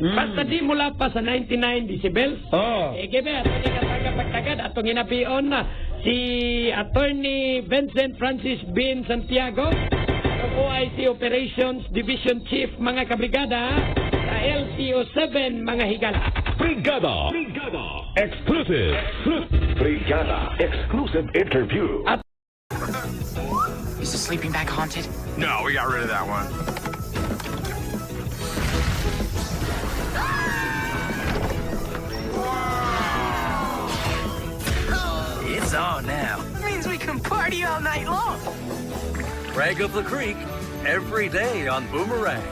Basta di mula pa sa 99 decibels. Oh. Gibe, atong ikatagapagtagad, atong inabion na si Attorney Vincent Francis Bin Santiago, ang OIC Operations Division Chief, mga kabrigada, sa LTO-7, mga higala. Brigada. Exclusive. Brigada. Exclusive interview. Is the sleeping bag haunted? No, we got rid of that one. It's on now. Means we can party all night long. Rag of the Creek, every day on Boomerang.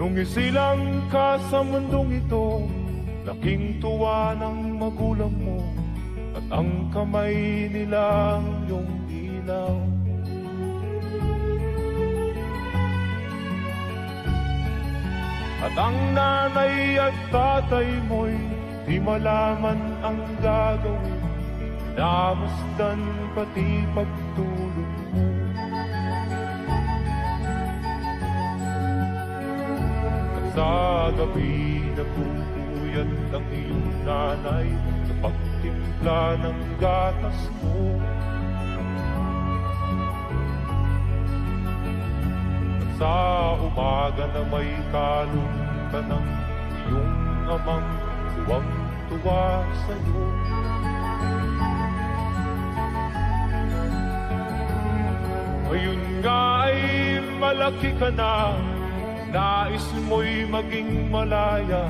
Nung isilang ka sa mundong ito, laking tuwa ng magulang mo, at ang kamay nilang iyong ilaw. At ang nanay at tatay mo'y di malaman ang gagawin, namasdan pati pagtulog mo. Sa gabi nagpupuyat ang iyong nanay sa pagtimpla ng gatas mo. At sa umaga na may kalong ka ng iyong amang tuwang-tuwa sa'yo. Ngayon nga ay malaki ka na, nais mo'y maging malaya,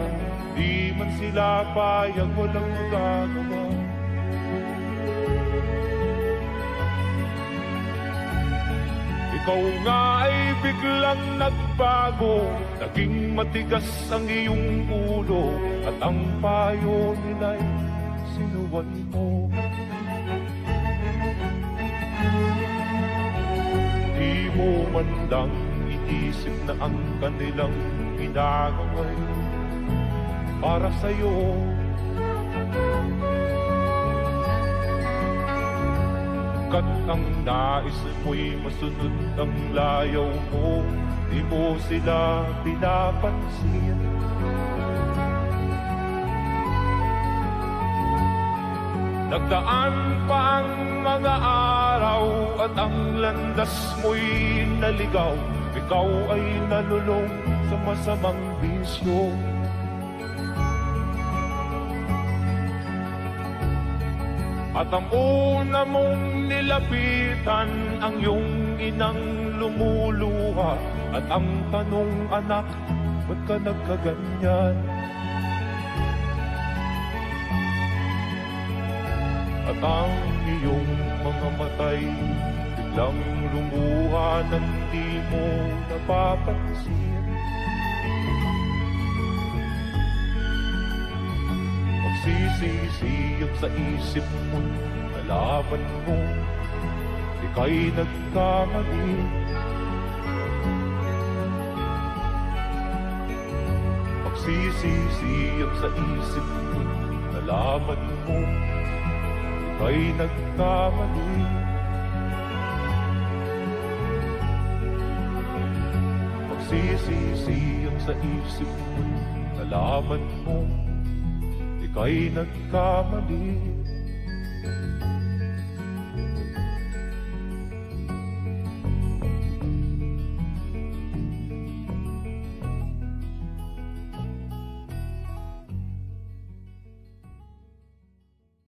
di man sila payag, walang magagawa. Ikaw nga ay biglang nagbago, naging matigas ang iyong ulo, at ang payo nila'y sinuway mo. Di mo man lang isip na ang kanilang ginagaway para sa'yo. Kat ang nais mo'y masunod ang layaw mo, di mo sila pinapansin. Nagdaan pa ang mga araw at ang landas mo'y naligaw, ikaw ay nalulong sa masamang bisyo. At ang una mong nilapitan ang iyong inang lumuluha, at ang tanong, anak, ba't ka nagkaganyan? At ang iyong mga matay biglang lumuha nang di mo napapansin. Magsisisiyag sa isip mo, nalaman mo, ika'y nagkamali. Magsisisiyag sa isip mo, nalaman mo, ika'y nagkamali. Magsisisiyag sa isip mo, nalaman mo, ika'y nagkamali.